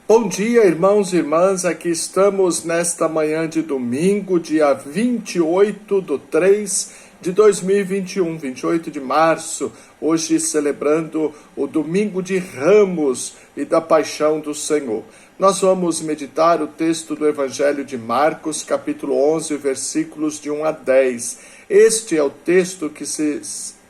Bom dia, irmãos e irmãs, aqui estamos nesta manhã de domingo, dia 28/3/2021, 28 de março, hoje celebrando o domingo de Ramos e da Paixão do Senhor. Nós vamos meditar o texto do Evangelho de Marcos, capítulo 11, versículos de 1 a 10. Este é o texto que se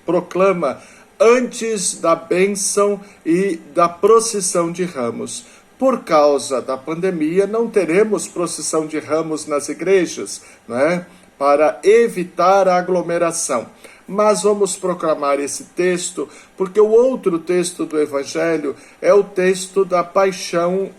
proclama antes da bênção e da procissão de Ramos. Por causa da pandemia, não teremos procissão de ramos nas igrejas, não é? Para evitar a aglomeração. Mas vamos proclamar esse texto, porque o outro texto do Evangelho é o texto da paixão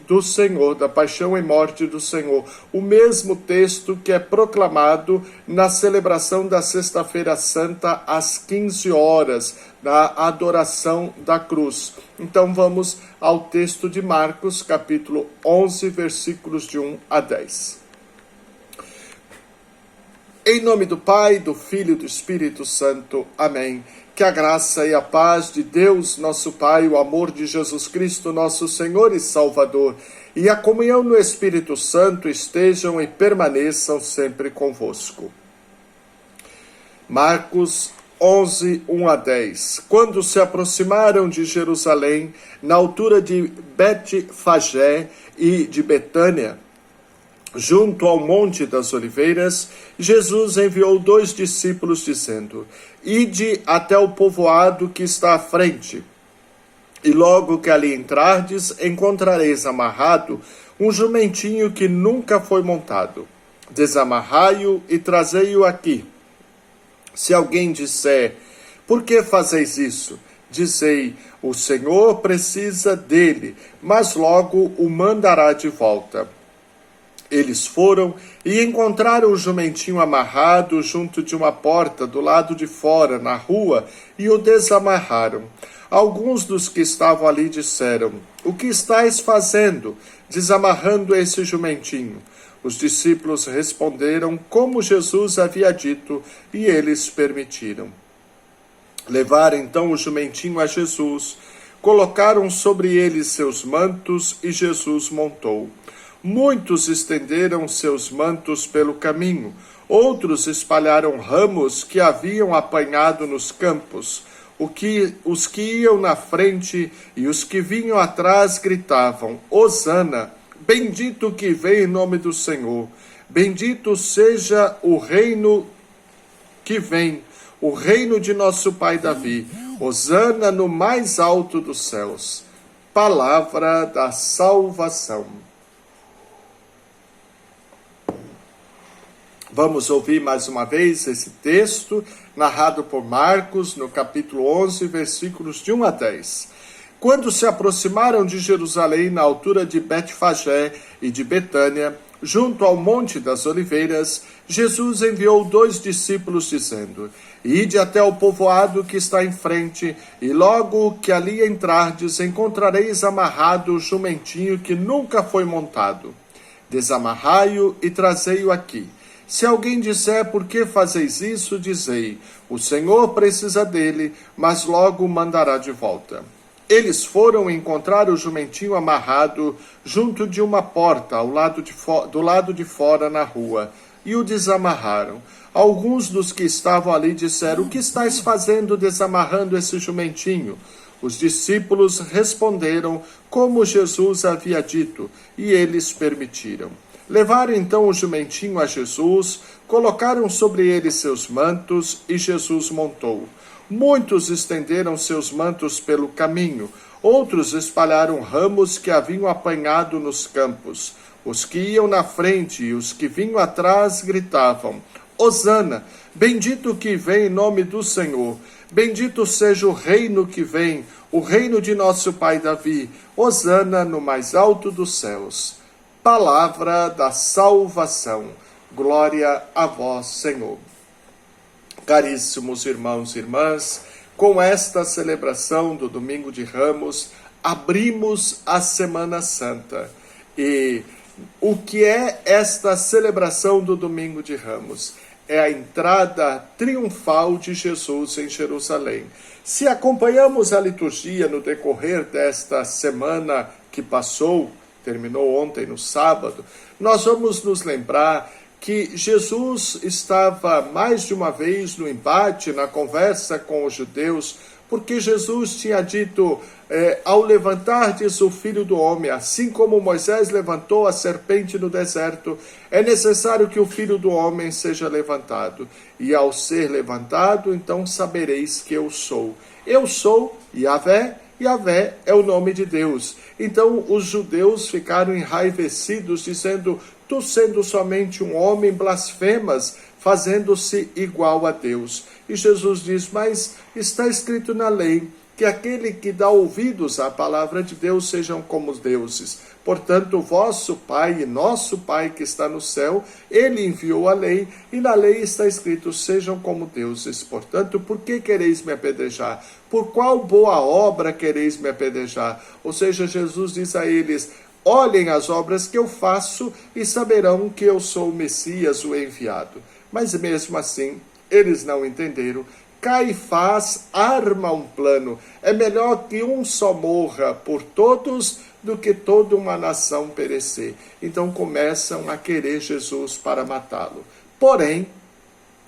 do Senhor, da paixão e morte do Senhor. O mesmo texto que é proclamado na celebração da Sexta-feira Santa às 15 horas, na adoração da cruz. Então vamos ao texto de Marcos, capítulo 11, versículos de 1 a 10. Em nome do Pai, do Filho e do Espírito Santo. Amém. Que a graça e a paz de Deus, nosso Pai, o amor de Jesus Cristo, nosso Senhor e Salvador, e a comunhão no Espírito Santo estejam e permaneçam sempre convosco. Marcos 11, 1 a 10. Quando se aproximaram de Jerusalém, na altura de Betfagé e de Betânia, junto ao Monte das Oliveiras, Jesus enviou 2 discípulos, dizendo: Ide até o povoado que está à frente, e logo que ali entrardes, encontrareis amarrado um jumentinho que nunca foi montado. Desamarrai-o e trazei-o aqui. Se alguém disser: Por que fazeis isso? Dizei: O Senhor precisa dele, mas logo o mandará de volta. Eles foram e encontraram o jumentinho amarrado junto de uma porta do lado de fora, na rua, e o desamarraram. Alguns dos que estavam ali disseram: O que estáis fazendo, desamarrando esse jumentinho? Os discípulos responderam como Jesus havia dito, e eles permitiram. Levaram então o jumentinho a Jesus, colocaram sobre ele seus mantos, e Jesus montou. Muitos estenderam seus mantos pelo caminho, outros espalharam ramos que haviam apanhado nos campos. Os que iam na frente e os que vinham atrás gritavam: Hosana, bendito que vem em nome do Senhor, bendito seja o reino que vem, o reino de nosso pai Davi, Hosana no mais alto dos céus. Palavra da salvação. Vamos ouvir mais uma vez esse texto, narrado por Marcos, no capítulo 11, versículos de 1 a 10. Quando se aproximaram de Jerusalém, na altura de Betfagé e de Betânia, junto ao Monte das Oliveiras, Jesus enviou 2 discípulos, dizendo: Ide até o povoado que está em frente, e logo que ali entrardes, encontrareis amarrado o jumentinho que nunca foi montado. Desamarrai-o e trazei-o aqui. Se alguém disser: Por que fazeis isso? Dizei: O Senhor precisa dele, mas logo o mandará de volta. Eles foram encontrar o jumentinho amarrado junto de uma porta do lado de fora na rua, e o desamarraram. Alguns dos que estavam ali disseram: O que estáis fazendo desamarrando esse jumentinho? Os discípulos responderam como Jesus havia dito, e eles permitiram. Levaram então o jumentinho a Jesus, colocaram sobre ele seus mantos, e Jesus montou. Muitos estenderam seus mantos pelo caminho, outros espalharam ramos que haviam apanhado nos campos. Os que iam na frente e os que vinham atrás gritavam: Hosana, bendito que vem em nome do Senhor, bendito seja o reino que vem, o reino de nosso pai Davi, Hosana no mais alto dos céus. Palavra da salvação. Glória a vós, Senhor. Caríssimos irmãos e irmãs, com esta celebração do Domingo de Ramos, abrimos a Semana Santa. E o que é esta celebração do Domingo de Ramos? É a entrada triunfal de Jesus em Jerusalém. Se acompanhamos a liturgia no decorrer desta semana que passou, terminou ontem no sábado, nós vamos nos lembrar que Jesus estava mais de uma vez no embate, na conversa com os judeus, porque Jesus tinha dito, ao levantardes o Filho do Homem, assim como Moisés levantou a serpente no deserto, é necessário que o Filho do Homem seja levantado. E ao ser levantado, então sabereis que eu sou. Eu sou Yahvé. Yahvé é o nome de Deus. Então os judeus ficaram enraivecidos, dizendo, tu sendo somente um homem, blasfemas, fazendo-se igual a Deus. E Jesus diz, mas está escrito na lei, que aquele que dá ouvidos à palavra de Deus sejam como os deuses. Portanto, vosso Pai e nosso Pai que está no céu, ele enviou a lei, e na lei está escrito, sejam como deuses. Portanto, por que quereis me apedrejar? Por qual boa obra quereis me apedrejar? Ou seja, Jesus diz a eles, olhem as obras que eu faço e saberão que eu sou o Messias, o enviado. Mas mesmo assim, eles não entenderam. Caifás arma um plano. É melhor que um só morra por todos do que toda uma nação perecer. Então começam a querer Jesus para matá-lo. Porém,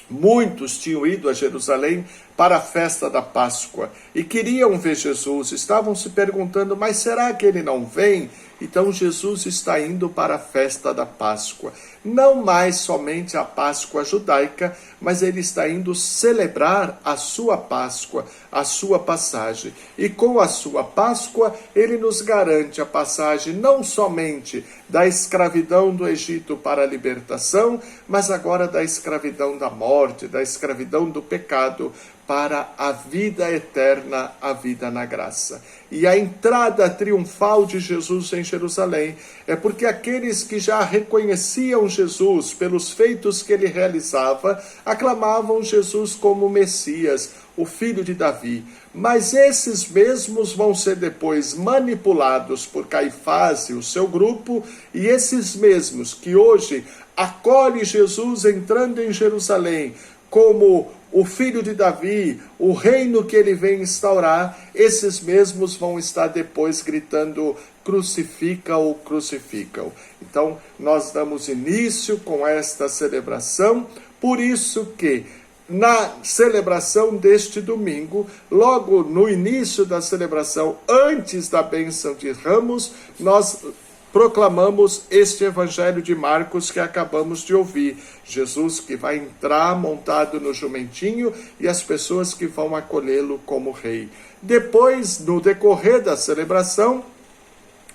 muitos tinham ido a Jerusalém para a festa da Páscoa e queriam ver Jesus. Estavam se perguntando, mas será que ele não vem? Então Jesus está indo para a festa da Páscoa. Não mais somente a Páscoa judaica, mas ele está indo celebrar a sua Páscoa, a sua passagem. E com a sua Páscoa, ele nos garante a passagem não somente da escravidão do Egito para a libertação, mas agora da escravidão da morte, da escravidão do pecado, para a vida eterna, a vida na graça. E a entrada triunfal de Jesus em Jerusalém é porque aqueles que já reconheciam Jesus pelos feitos que ele realizava, aclamavam Jesus como Messias, o filho de Davi. Mas esses mesmos vão ser depois manipulados por Caifás e o seu grupo, e esses mesmos que hoje acolhem Jesus entrando em Jerusalém como o filho de Davi, o reino que ele vem instaurar, esses mesmos vão estar depois gritando, crucifica-o, crucifica-o. Então, nós damos início com esta celebração, por isso que na celebração deste domingo, logo no início da celebração, antes da bênção de ramos, nós proclamamos este evangelho de Marcos que acabamos de ouvir. Jesus que vai entrar montado no jumentinho e as pessoas que vão acolhê-lo como rei. Depois, no decorrer da celebração,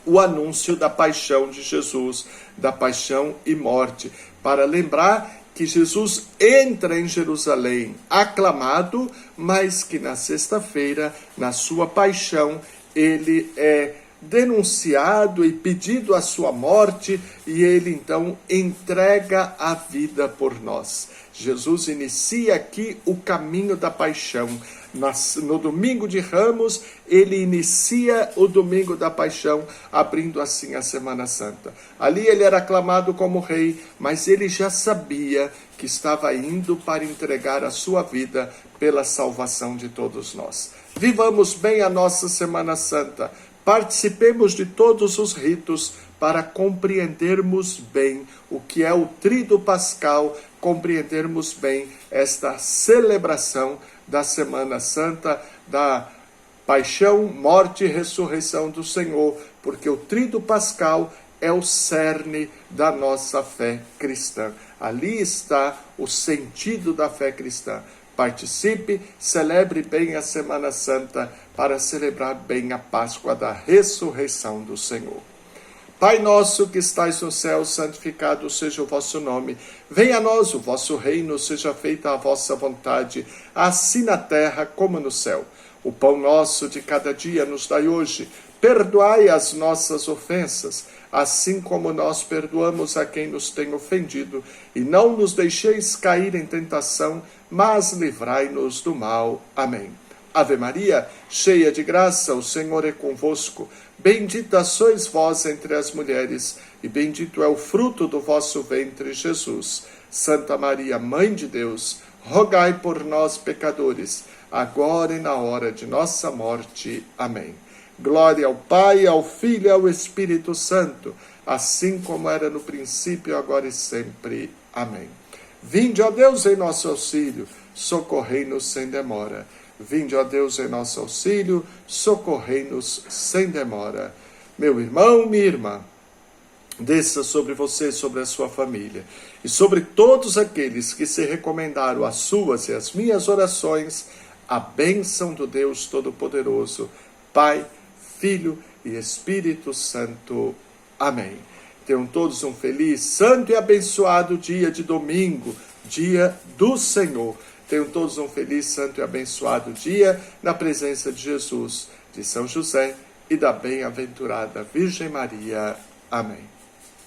o anúncio da paixão de Jesus, da paixão e morte, para lembrar que Jesus entra em Jerusalém aclamado, mas que na sexta-feira, na sua paixão, ele é denunciado e pedido a sua morte, e ele então entrega a vida por nós. Jesus inicia aqui o caminho da paixão. No domingo de Ramos, ele inicia o domingo da paixão, abrindo assim a Semana Santa. Ali ele era aclamado como rei, mas ele já sabia que estava indo para entregar a sua vida pela salvação de todos nós. Vivamos bem a nossa Semana Santa. Participemos de todos os ritos para compreendermos bem o que é o Tríduo Pascal, compreendermos bem esta celebração da Semana Santa, da paixão, morte e ressurreição do Senhor, porque o Tríduo Pascal é o cerne da nossa fé cristã. Ali está o sentido da fé cristã. Participe, celebre bem a Semana Santa para celebrar bem a Páscoa da ressurreição do Senhor. Pai nosso que estais no céu, santificado seja o vosso nome. Venha a nós o vosso reino, seja feita a vossa vontade, assim na terra como no céu. O pão nosso de cada dia nos dai hoje. Perdoai as nossas ofensas, assim como nós perdoamos a quem nos tem ofendido. E não nos deixeis cair em tentação, mas livrai-nos do mal. Amém. Ave Maria, cheia de graça, o Senhor é convosco. Bendita sois vós entre as mulheres, e bendito é o fruto do vosso ventre, Jesus. Santa Maria, Mãe de Deus, rogai por nós, pecadores, agora e na hora de nossa morte. Amém. Glória ao Pai, ao Filho e ao Espírito Santo, assim como era no princípio, agora e sempre. Amém. Vinde, ó Deus, em nosso auxílio, socorrei-nos sem demora. Vinde, ó Deus, em nosso auxílio, socorrei-nos sem demora. Meu irmão, minha irmã, desça sobre você, sobre a sua família, e sobre todos aqueles que se recomendaram as suas e as minhas orações, a bênção do Deus Todo-Poderoso, Pai, Filho e Espírito Santo. Amém. Tenham todos um feliz, santo e abençoado dia de domingo, dia do Senhor. Tenham todos um feliz, santo e abençoado dia na presença de Jesus, de São José e da bem-aventurada Virgem Maria. Amém.